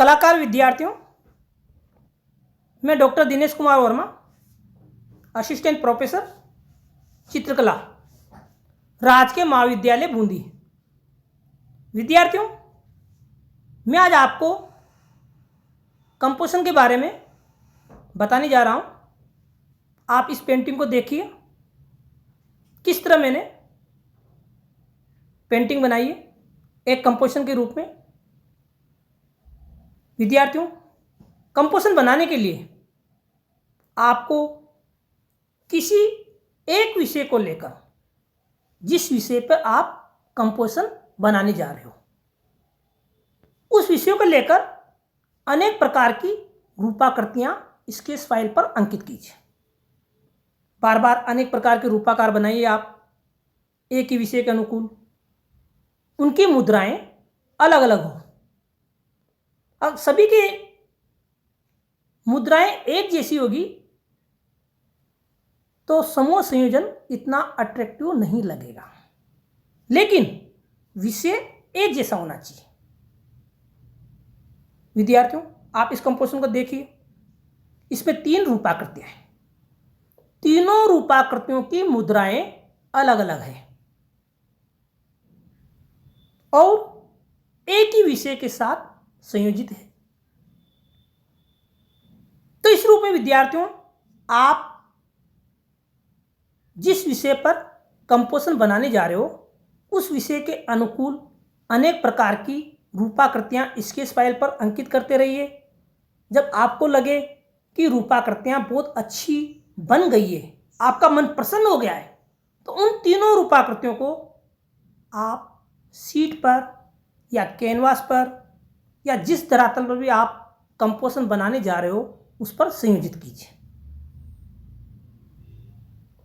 कलाकार विद्यार्थियों, मैं doctor Dinesh Kumar Verma, assistant professor चित्रकला, राजकीय महाविद्यालय बूंदी। विद्यार्थियों, मैं आज आपको कंपोजिशन के बारे में बताने जा रहा हूं। आप इस पेंटिंग को देखिए, किस तरह मैंने पेंटिंग बनाई है एक कंपोजिशन के रूप में। विद्यार्थियों, कंपोजिशन बनाने के लिए आपको किसी एक विषय को लेकर, जिस विषय पर आप कंपोजिशन बनाने जा रहे हो, उस विषय को लेकर अनेक प्रकार की रूपाकृतियां स्केच फाइल पर अंकित कीजिए। बार बार अनेक प्रकार के रूपाकार बनाइए आप एक ही विषय के अनुकूल। उनकी मुद्राएं अलग अलग हो। अब सभी की मुद्राएं एक जैसी होगी तो समूह संयोजन इतना अट्रैक्टिव नहीं लगेगा, लेकिन विषय एक जैसा होना चाहिए। विद्यार्थियों, आप इस कंपोजिशन को देखिए। इसमें 3 रूपाकृतियां हैं। तीनों रूपाकृतियों की मुद्राएं अलग अलग हैं और एक ही विषय के साथ संयोजित है। तो इस रूप में विद्यार्थियों, आप जिस विषय पर कंपोजिशन बनाने जा रहे हो, उस विषय के अनुकूल अनेक प्रकार की रूपाकृतियां स्केच फाइल पर अंकित करते रहिए। जब आपको लगे कि रूपाकृतियां बहुत अच्छी बन गई है, आपका मन प्रसन्न हो गया है, तो उन तीनों रूपाकृतियों को आप शीट पर या कैनवास पर या जिस धरातल पर भी आप कंपोजिशन बनाने जा रहे हो, उस पर संयोजित कीजिए।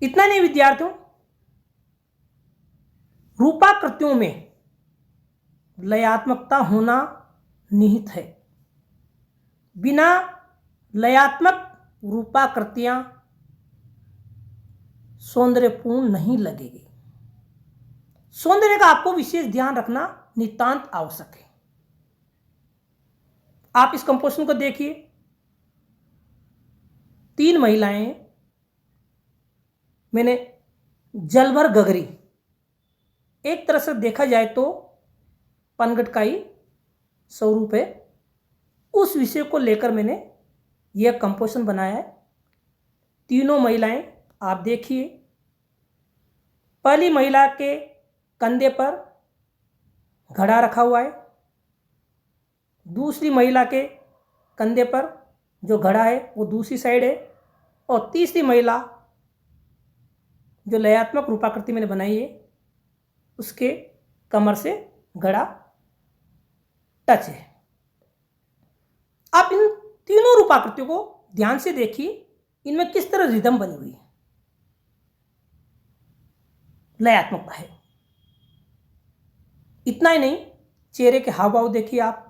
इतना नहीं विद्यार्थियों, रूपाकृतियों में लयात्मकता होना निहित है। बिना लयात्मक रूपाकृतियां सौंदर्यपूर्ण नहीं लगेगी। सौंदर्य का आपको विशेष ध्यान रखना नितांत आवश्यक है। आप इस कंपोजिशन को देखिए। 3 महिलाएं मैंने जल भर गगरी, एक तरह से देखा जाए तो पनघट का ही स्वरूप है, उस विषय को लेकर मैंने यह कंपोजिशन बनाया है। तीनों महिलाएं आप देखिए। पहली महिला के कंधे पर घड़ा रखा हुआ है, दूसरी महिला के कंधे पर जो घड़ा है वो दूसरी साइड है, और तीसरी महिला जो लयात्मक रूपाकृति मैंने बनाई है, उसके कमर से घड़ा टच है। आप इन तीनों रूपाकृतियों को ध्यान से देखिए, इनमें किस तरह रिदम बनी हुई है, लयात्मकता है। इतना ही नहीं, चेहरे के हाव भाव देखिए आप,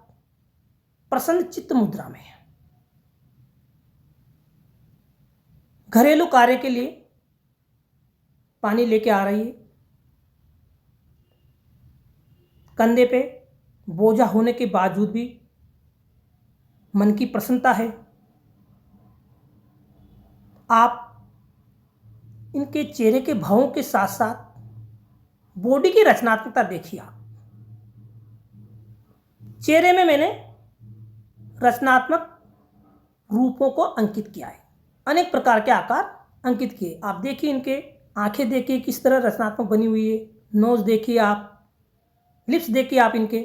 प्रसन्न चित्त मुद्रा में है। घरेलू कार्य के लिए पानी लेके आ रही है, कंधे पे बोझा होने के बावजूद भी मन की प्रसन्नता है। आप इनके चेहरे के भावों के साथ साथ बॉडी की रचनात्मकता देखिए। आप चेहरे में मैंने रचनात्मक रूपों को अंकित किया है, अनेक प्रकार के आकार अंकित किए। आप देखिए, इनके आंखें देखिए किस तरह रचनात्मक बनी हुई है, नोज देखिए आप, लिप्स देखिए आप इनके।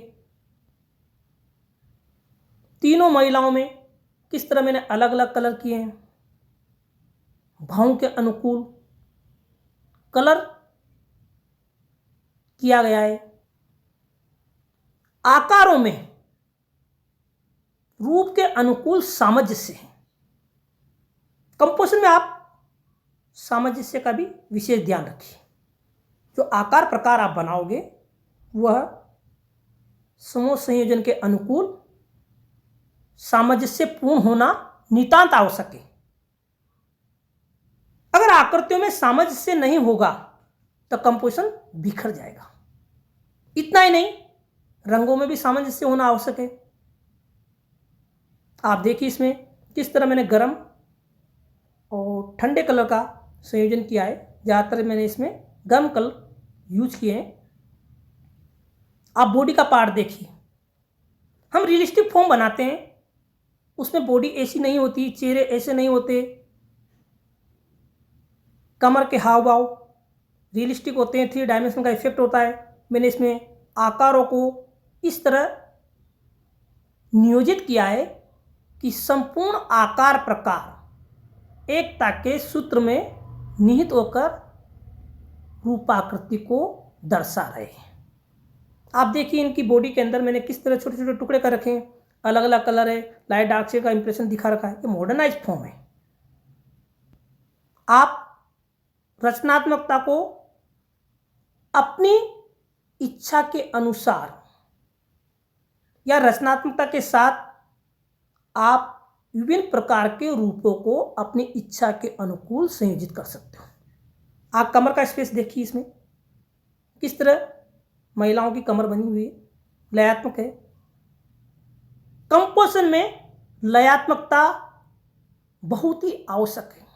तीनों महिलाओं में किस तरह मैंने अलग अलग कलर किए हैं, भावों के अनुकूल कलर किया गया है। आकारों में रूप के अनुकूल सामंजस्य है। कंपोजिशन में आप सामंजस्य का भी विशेष ध्यान रखिए। जो आकार प्रकार आप बनाओगे वह समूह संयोजन के अनुकूल सामंजस्यपूर्ण होना नितांत आवश्यक है। अगर आकृतियों में सामंजस्य नहीं होगा तो कंपोजिशन बिखर जाएगा। इतना ही नहीं, रंगों में भी सामंजस्य होना आवश्यक है। आप देखिए इसमें किस तरह मैंने गर्म और ठंडे कलर का संयोजन किया है। ज़्यादातर मैंने इसमें गर्म कलर यूज किए हैं। आप बॉडी का पार्ट देखिए, हम रियलिस्टिक फॉर्म बनाते हैं, उसमें बॉडी ऐसी नहीं होती, चेहरे ऐसे नहीं होते, कमर के हाव भाव रियलिस्टिक होते हैं, 3 डायमेंशन का इफेक्ट होता है। मैंने इसमें आकारों को इस तरह नियोजित किया है कि संपूर्ण आकार प्रकार एकता के सूत्र में निहित होकर रूपाकृति को दर्शा रहे हैं। आप देखिए इनकी बॉडी के अंदर मैंने किस तरह छोटे छोटे टुकड़े कर रखे हैं, अलग अलग कलर है, लाइट डार्क शेड का इंप्रेशन दिखा रखा है। ये मॉडर्नाइज फॉर्म है। आप रचनात्मकता को अपनी इच्छा के अनुसार या रचनात्मकता के साथ आप विभिन्न प्रकार के रूपों को अपनी इच्छा के अनुकूल संयोजित कर सकते हो। आप कमर का स्पेस देखिए, इसमें किस तरह महिलाओं की कमर बनी हुई है, लयात्मक है। कंपोजिशन में लयात्मकता बहुत ही आवश्यक है।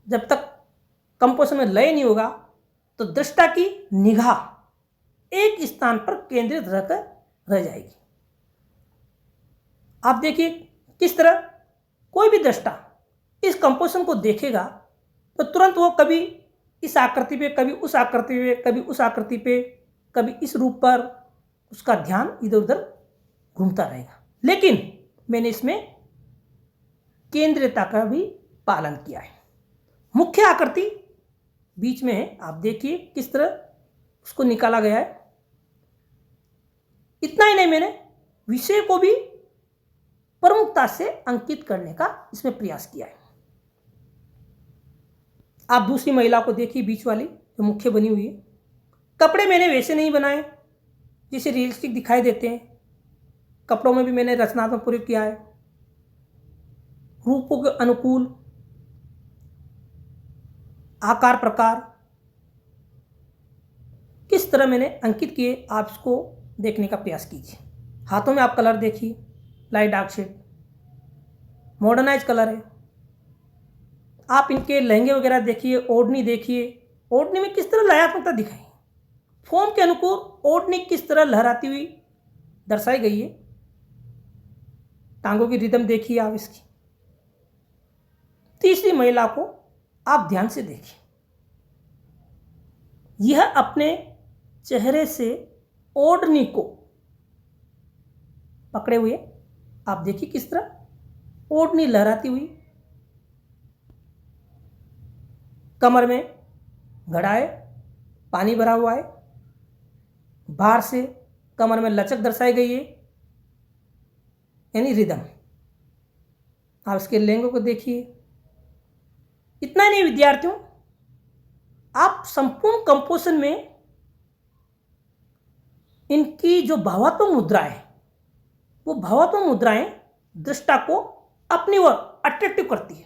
जब तक कंपोजिशन में लय नहीं होगा तो दृष्टा की निगाह एक स्थान पर केंद्रित रहकर रह जाएगी। आप देखिए किस तरह कोई भी दृष्टा इस कंपोजिशन को देखेगा तो तुरंत वो कभी इस आकृति पे, कभी उस आकृति पे, कभी उस आकृति पे, कभी इस रूप पर उसका ध्यान इधर उधर घूमता रहेगा। लेकिन मैंने इसमें केंद्रीयता का भी पालन किया है। मुख्य आकृति बीच में है, आप देखिए किस तरह उसको निकाला गया है। इतना ही नहीं, मैंने विषय को भी प्रमुखता से अंकित करने का इसमें प्रयास किया है। आप दूसरी महिला को देखिए, बीच वाली जो मुख्य बनी हुई है। कपड़े मैंने वैसे नहीं बनाए जिसे रियलिस्टिक दिखाई देते हैं। कपड़ों में भी मैंने रचनात्मक प्रयोग किया है। रूपों के अनुकूल आकार प्रकार किस तरह मैंने अंकित किए, आप इसको देखने का प्रयास कीजिए। हाथों में आप कलर देखिए, light dark shade, modernise colour है। आप इनके लहंगे वगैरह देखिए, ओढ़नी देखिए, ओढ़नी में किस तरह लयात्मकता दिखाई, फॉर्म के अनुकूल ओढ़नी किस तरह लहराती हुई दर्शाई गई है। टांगों की रिदम देखिए आप इसकी। तीसरी महिला को आप ध्यान से देखिए, यह अपने चेहरे से ओढ़नी को पकड़े हुए, आप देखिए किस तरह ओढ़नी लहराती हुई, कमर में घड़ा है, पानी भरा हुआ है, बाहर से कमर में लचक दर्शाई गई है, यानी रिदम। आप इसके लहंगों को देखिए। इतना नहीं विद्यार्थियों, आप संपूर्ण कंपोजिशन में इनकी जो भावात्मक मुद्रा है, वो भावात्मक मुद्राएं दृष्टा को अपनी ओर अट्रैक्टिव करती है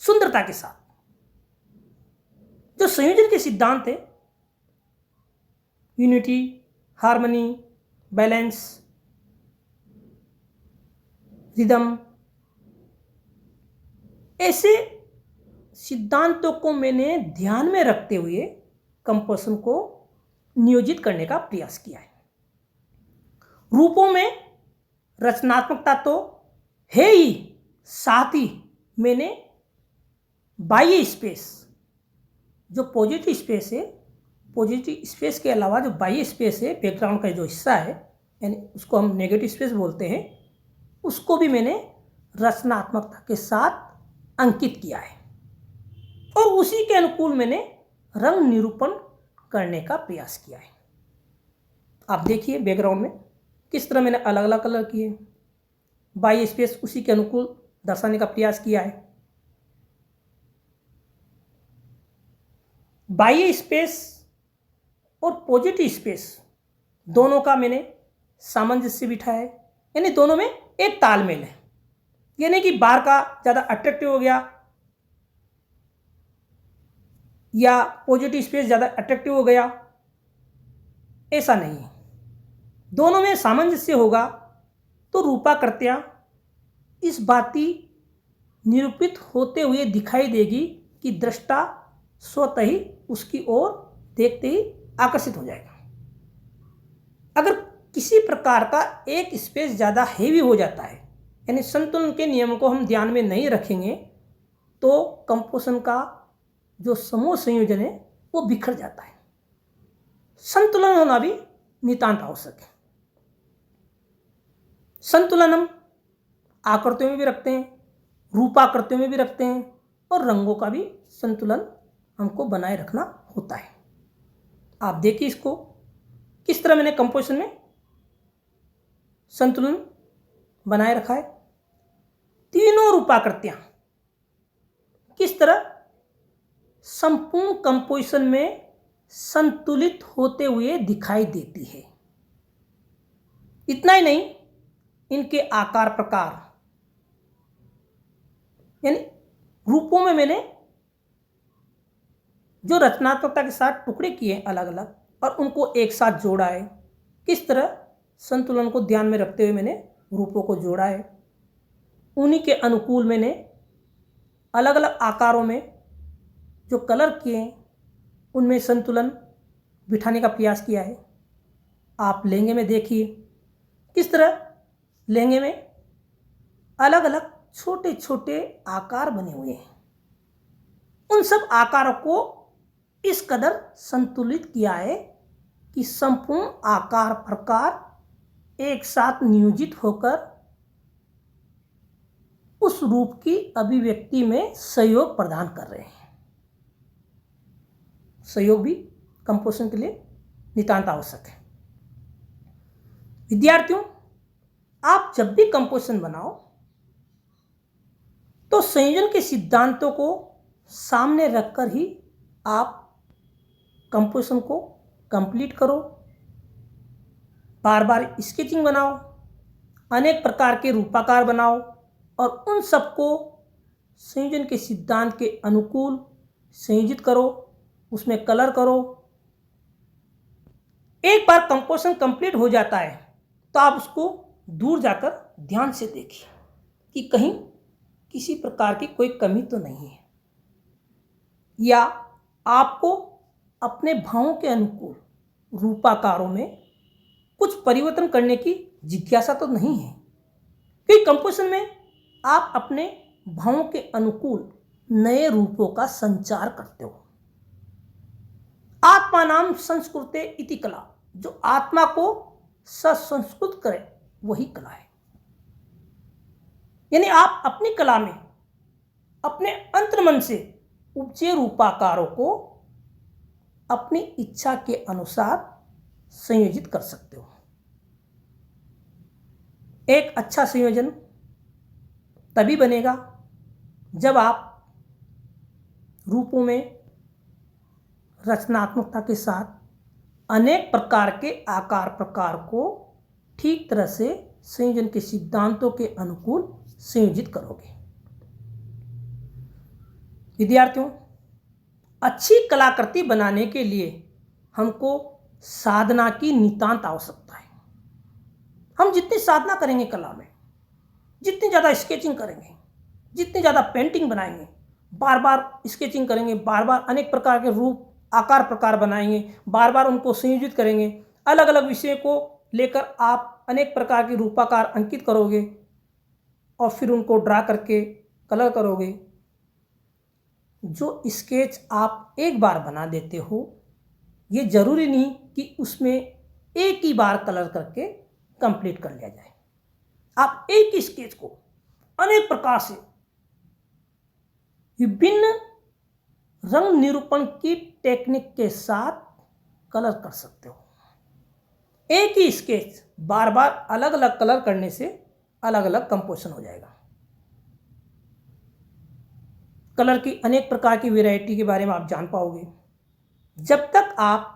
सुंदरता के साथ। जो संयोजन के सिद्धांत है, यूनिटी, हार्मनी, बैलेंस, रिदम, ऐसे सिद्धांतों को मैंने ध्यान में रखते हुए कंपोजिशन को नियोजित करने का प्रयास किया है। रूपों में रचनात्मकता तो है ही, साथ ही मैंने बाह्य स्पेस, जो पॉजिटिव स्पेस है, पॉजिटिव स्पेस के अलावा जो बाह्य स्पेस है, बैकग्राउंड का जो हिस्सा है, यानी उसको हम नेगेटिव स्पेस बोलते हैं, उसको भी मैंने रचनात्मकता के साथ अंकित किया है। और उसी के अनुकूल मैंने रंग निरूपण करने का प्रयास किया है। आप देखिए बैकग्राउंड में किस तरह मैंने अलग अलग कलर किए, बाह्य स्पेस उसी के अनुकूल दर्शाने का प्रयास किया है। बाह्य स्पेस और पॉजिटिव स्पेस दोनों का मैंने सामंजस्य बिठाया है, यानी दोनों में एक तालमेल है। यानी कि बाहर का ज़्यादा अट्रैक्टिव हो गया या पॉजिटिव स्पेस ज़्यादा अट्रैक्टिव हो गया, ऐसा नहीं है। दोनों में सामंजस्य होगा तो रूपाकृतियाँ इस बाती निरूपित होते हुए दिखाई देगी कि दृष्टा स्वतः ही उसकी ओर देखते ही आकर्षित हो जाएगा। अगर किसी प्रकार का एक स्पेस ज़्यादा हेवी हो जाता है, यानी संतुलन के नियम को हम ध्यान में नहीं रखेंगे, तो कंपोजिशन का जो समूह संयोजन है वो बिखर जाता है। संतुलन होना भी नितांत आवश्यक है। संतुलन हम आकृतियों में भी रखते हैं, रूपाकृतियों में भी रखते हैं, और रंगों का भी संतुलन हमको बनाए रखना होता है। आप देखिए इसको किस तरह मैंने कंपोजिशन में संतुलन बनाए रखा है। तीनों रूपाकृतियां किस तरह संपूर्ण कंपोजिशन में संतुलित होते हुए दिखाई देती है। इतना ही नहीं, इनके आकार प्रकार यानी रूपों में मैंने जो रचनात्मकता के साथ टुकड़े किए अलग अलग और उनको एक साथ जोड़ा है, किस तरह संतुलन को ध्यान में रखते हुए मैंने रूपों को जोड़ा है। उन्हीं के अनुकूल मैंने अलग अलग आकारों में जो कलर किए हैं उनमें संतुलन बिठाने का प्रयास किया है। आप लहंगे में देखिए किस तरह लहंगे में अलग अलग छोटे छोटे आकार बने हुए हैं। उन सब आकारों को इस कदर संतुलित किया है कि संपूर्ण आकार प्रकार एक साथ नियोजित होकर उस रूप की अभिव्यक्ति में सहयोग प्रदान कर रहे हैं। सहयोग भी कंपोजिशन के लिए नितांत आवश्यक है। विद्यार्थियों, आप जब भी कंपोजिशन बनाओ तो संयोजन के सिद्धांतों को सामने रखकर ही आप कंपोजिशन को कंप्लीट करो। बार बार स्केचिंग बनाओ, अनेक प्रकार के रूपाकार बनाओ और उन सबको संयोजन के सिद्धांत के अनुकूल संयोजित करो, उसमें कलर करो। एक बार कंपोजिशन कंप्लीट हो जाता है तो आप उसको दूर जाकर ध्यान से देखिए कि कहीं किसी प्रकार की कोई कमी तो नहीं है, या आपको अपने भावों के अनुकूल रूपाकारों में कुछ परिवर्तन करने की जिज्ञासा तो नहीं है। क्योंकि कंपोजिशन में आप अपने भावों के अनुकूल नए रूपों का संचार करते हो। आत्मा नाम संस्कृते इति कला, जो आत्मा को ससंस्कृत करे वही कला है। यानी आप अपनी कला में अपने अंतर्मन से उपजे रूपाकारों को अपनी इच्छा के अनुसार संयोजित कर सकते हो। एक अच्छा संयोजन तभी बनेगा जब आप रूपों में रचनात्मकता के साथ अनेक प्रकार के आकार प्रकार को ठीक तरह से संयोजन के सिद्धांतों के अनुकूल संयोजित करोगे। विद्यार्थियों, अच्छी कलाकृति बनाने के लिए हमको साधना की नितांत आवश्यकता है। हम जितनी साधना करेंगे कला में, जितनी ज़्यादा स्केचिंग करेंगे, जितनी ज़्यादा पेंटिंग बनाएंगे, बार बार स्केचिंग करेंगे, बार बार अनेक प्रकार के रूप आकार प्रकार बनाएंगे, बार बार उनको संयोजित करेंगे, अलग अलग विषय को लेकर आप अनेक प्रकार के रूपाकार अंकित करोगे और फिर उनको ड्रा करके कलर करोगे। जो स्केच आप एक बार बना देते हो, ये जरूरी नहीं कि उसमें एक ही बार कलर करके कंप्लीट कर लिया जाए। आप एक ही स्केच को अनेक प्रकार से विभिन्न रंग निरूपण की टेक्निक के साथ कलर कर सकते हो। एक ही स्केच बार बार अलग अलग कलर करने से अलग अलग कंपोजिशन हो जाएगा। कलर की अनेक प्रकार की वैरायटी के बारे में आप जान पाओगे। जब तक आप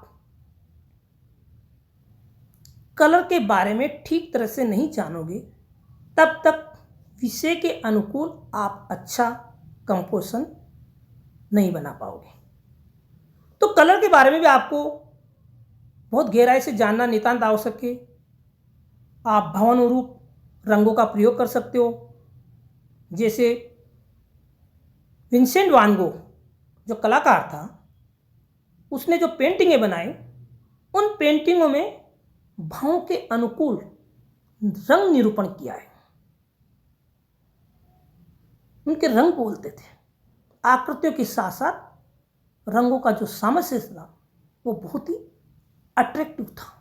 कलर के बारे में ठीक तरह से नहीं जानोगे, तब तक विषय के अनुकूल आप अच्छा कंपोजिशन नहीं बना पाओगे। तो कलर के बारे में भी आपको बहुत गहराई से जानना नितांत आवश्यक है। आप भावानुरूप रंगों का प्रयोग कर सकते हो। जैसे विंसेंट वान गो जो कलाकार था, उसने जो पेंटिंगें बनाई, उन पेंटिंगों में भावों के अनुकूल रंग निरूपण किया है। उनके रंग बोलते थे। आकृतियों के साथ साथ रंगों का जो सामंजस्य था वो बहुत ही अट्रैक्टिव था।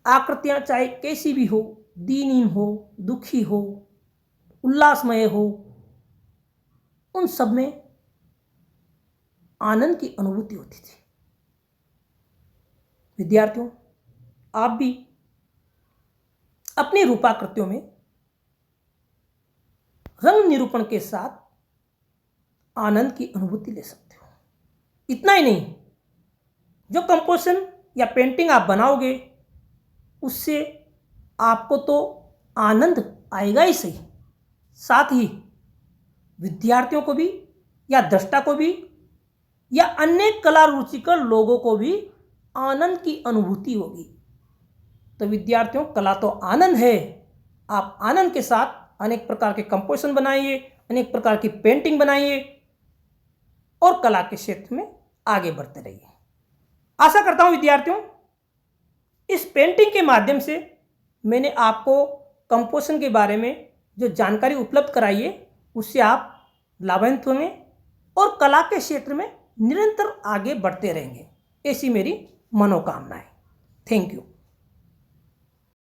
आकृतियां चाहे कैसी भी हो, दीनहीन हो, दुखी हो, उल्लासमय हो, उन सब में आनंद की अनुभूति होती थी। विद्यार्थियों, आप भी अपनी रूपाकृतियों में रंग निरूपण के साथ आनंद की अनुभूति ले सकते हो। इतना ही नहीं, जो कंपोजिशन या पेंटिंग आप बनाओगे उससे आपको तो आनंद आएगा ही सही, साथ ही विद्यार्थियों को भी या दृष्टा को भी या अन्य कला रुचिकर लोगों को भी आनंद की अनुभूति होगी। तो विद्यार्थियों, कला तो आनंद है। आप आनंद के साथ अनेक प्रकार के कंपोजिशन बनाइए, अनेक प्रकार की पेंटिंग बनाइए और कला के क्षेत्र में आगे बढ़ते रहिए। आशा करता हूं विद्यार्थियों, इस पेंटिंग के माध्यम से मैंने आपको कंपोजिशन के बारे में जो जानकारी उपलब्ध कराई है उससे आप लाभान्वित होंगे और कला के क्षेत्र में निरंतर आगे बढ़ते रहेंगे, ऐसी मेरी मनोकामना है। Thank you.